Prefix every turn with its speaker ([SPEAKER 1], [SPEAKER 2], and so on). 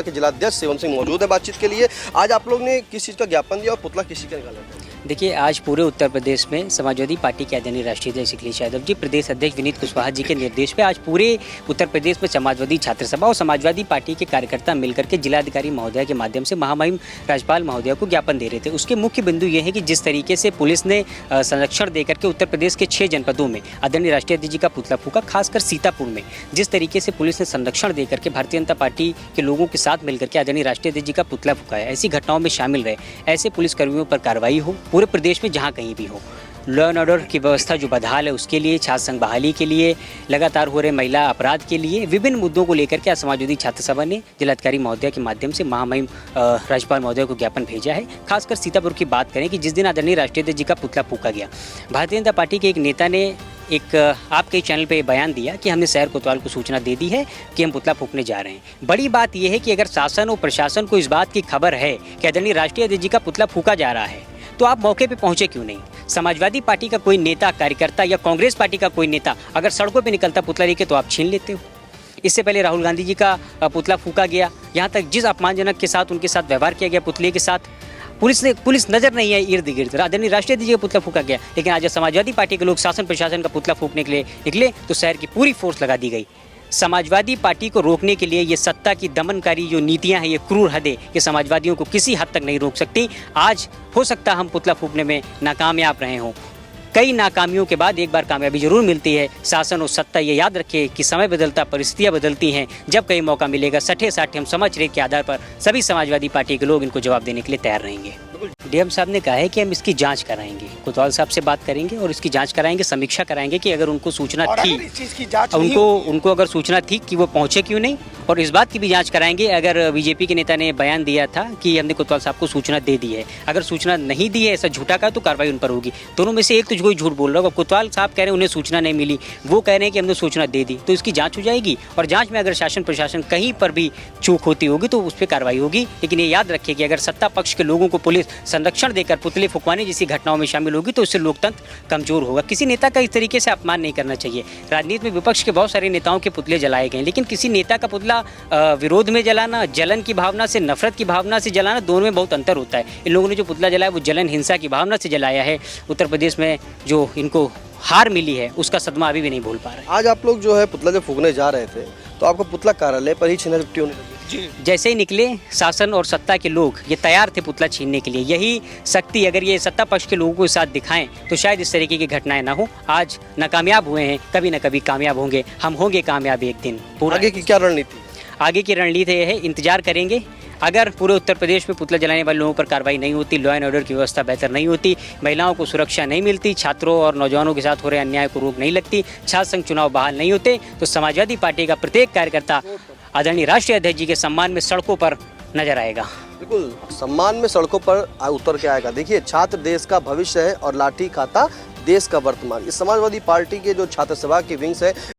[SPEAKER 1] के जिलाध्यक्ष सेवन सिंह मौजूद है बातचीत के लिए। आज आप लोग ने किस चीज़ का ज्ञापन दिया और पुतला किसी का निकाला था?
[SPEAKER 2] देखिए, आज पूरे उत्तर प्रदेश में समाजवादी पार्टी के आदरणीय राष्ट्रीय अध्यक्ष अखिलेश यादव जी, प्रदेश अध्यक्ष विनीत कुशवाहा जी के निर्देश पे आज पूरे उत्तर प्रदेश में समाजवादी छात्र सभा और समाजवादी पार्टी के कार्यकर्ता मिलकर के जिलाधिकारी महोदय के माध्यम से महामहिम राज्यपाल महोदय को ज्ञापन दे रहे थे। उसके मुख्य बिंदु ये है कि जिस तरीके से पुलिस ने संरक्षण देकर के उत्तर प्रदेश के 6 जनपदों में आदरणीय राष्ट्रीय अध्यक्ष जी का पुतला फूका, खासकर सीतापुर में जिस तरीके से पुलिस ने संरक्षण देकर के भारतीय जनता पार्टी के लोगों के साथ मिलकर के आदरणीय राष्ट्रीय अध्यक्ष जी का पुतला फूकाया, ऐसी घटनाओं में शामिल रहे ऐसे पुलिसकर्मियों पर कार्रवाई हो, पूरे प्रदेश में जहाँ कहीं भी हो। लॉ एंड ऑर्डर की व्यवस्था जो बदहाल है उसके लिए, छात्र संघ बहाली के लिए, लगातार हो रहे महिला अपराध के लिए, विभिन्न मुद्दों को लेकर के आज समाजवादी छात्र सभा ने जिलाधिकारी महोदय के माध्यम से महामहिम राज्यपाल महोदय को ज्ञापन भेजा है। खासकर सीतापुर की बात करें कि जिस दिन आदरणीय राष्ट्रीय अध्यक्ष जी का पुतला फूका गया, भारतीय जनता पार्टी के एक नेता ने एक आपके चैनल पे बयान दिया कि हमने शहर कोतवाल को सूचना दे दी है कि हम पुतला फूकने जा रहे हैं। बड़ी बात यह है कि अगर शासन और प्रशासन को इस बात की खबर है कि आदरणीय राष्ट्रीय अध्यक्ष जी का पुतला फूका जा रहा है तो आप मौके पे पहुंचे क्यों नहीं? समाजवादी पार्टी का कोई नेता, कार्यकर्ता या कांग्रेस पार्टी का कोई नेता अगर सड़कों पे निकलता पुतला लेके तो आप छीन लेते हो। इससे पहले राहुल गांधी जी का पुतला फूका गया, यहाँ तक जिस अपमानजनक के साथ उनके साथ व्यवहार किया गया पुतले के साथ, पुलिस नजर नहीं है इर्द गिर्द। आदरणीय राष्ट्रीय अध्यक्ष जी का पुतला फूका गया, लेकिन आज समाजवादी पार्टी के लोग शासन प्रशासन का पुतला फूकने के लिए निकले तो शहर की पूरी फोर्स लगा दी गई। समाजवादी पार्टी को रोकने के लिए ये सत्ता की दमनकारी जो नीतियां हैं, ये क्रूर हदें, ये समाजवादियों को किसी हद तक नहीं रोक सकती। आज हो सकता हम पुतला फूकने में नाकामयाब रहे हों, कई नाकामियों के बाद एक बार कामयाबी जरूर मिलती है। शासन और सत्ता ये याद रखे कि समय बदलता, परिस्थितियां बदलती हैं। जब कहीं मौका मिलेगा सठे साठे हम समझ रहे के आधार पर सभी समाजवादी पार्टी के लोग इनको जवाब देने के लिए तैयार रहेंगे। डीएम साहब ने कहा है कि हम इसकी जांच कराएंगे, कोतवाल साहब से बात करेंगे और इसकी जांच कराएंगे, समीक्षा कराएंगे कि अगर उनको सूचना थी, उनको अगर सूचना थी कि वो पहुंचे क्यों नहीं, और इस बात की भी जांच कराएंगे अगर बीजेपी के नेता ने बयान दिया था कि हमने कोतवाल साहब को सूचना दे दी है, अगर सूचना नहीं दी है ऐसा झूठा का तो कार्रवाई उन पर होगी। दोनों में से एक तो कोई झूठ बोल रहा होगा। कोतवाल साहब कह रहे हैं उन्हें सूचना नहीं मिली, वो कह रहे हैं कि हमने सूचना दे दी, तो इसकी जाँच हो जाएगी और जाँच में अगर शासन प्रशासन कहीं पर भी चूक होती होगी तो उस पर कार्रवाई होगी। लेकिन ये याद रखिए कि अगर सत्ता पक्ष के लोगों को पुलिस संरक्षण देकर पुतले फुकवाने जैसी घटनाओं में शामिल होगी तो इससे लोकतंत्र कमजोर होगा। किसी नेता का इस तरीके से अपमान नहीं करना चाहिए। राजनीति में विपक्ष के बहुत सारे नेताओं के पुतले जलाए गए, लेकिन किसी नेता का पुतला विरोध में जलाना, जलन की भावना से, नफरत की भावना से जलाना, दोनों में बहुत अंतर होता है। इन लोगों ने जो पुतला जलाया वो जलन, हिंसा की भावना से जलाया है। उत्तर प्रदेश में जो इनको हार मिली है उसका सदमा अभी भी नहीं भूल पा रहे।
[SPEAKER 1] आज आप लोग जो है पुतला जब फूकने जा रहे थे तो आपका पुतला कार्यालय पर ही छीना झपटी होने लगी।
[SPEAKER 2] जैसे ही निकले शासन और सत्ता के लोग ये तैयार थे पुतला छीनने के लिए। यही शक्ति अगर ये सत्ता पक्ष के लोगों के साथ दिखाएं तो शायद इस तरीके की घटनाएं ना हो। आज नाकामयाब हुए हैं, कभी ना कभी कामयाब होंगे, हम होंगे कामयाब एक दिन।
[SPEAKER 1] आगे की क्या रणनीति?
[SPEAKER 2] आगे की रणनीति यह है, इंतजार करेंगे। अगर पूरे उत्तर प्रदेश में पुतला जलाने वाले लोगों पर कार्रवाई नहीं होती, लॉ एंड ऑर्डर की व्यवस्था बेहतर नहीं होती, महिलाओं को सुरक्षा नहीं मिलती, छात्रों और नौजवानों के साथ हो रहे अन्याय को रोक नहीं लगती, छात्र संघ चुनाव बहाल नहीं होते, तो समाजवादी पार्टी का प्रत्येक कार्यकर्ता आदरणीय राष्ट्रीय अध्यक्ष जी के सम्मान में सड़कों पर नजर आएगा।
[SPEAKER 1] बिल्कुल, सम्मान में सड़कों पर उतर के आएगा। देखिए, छात्र देश का भविष्य है और लाठी खाता देश का वर्तमान। इस समाजवादी पार्टी के जो छात्र सभा की विंग्स है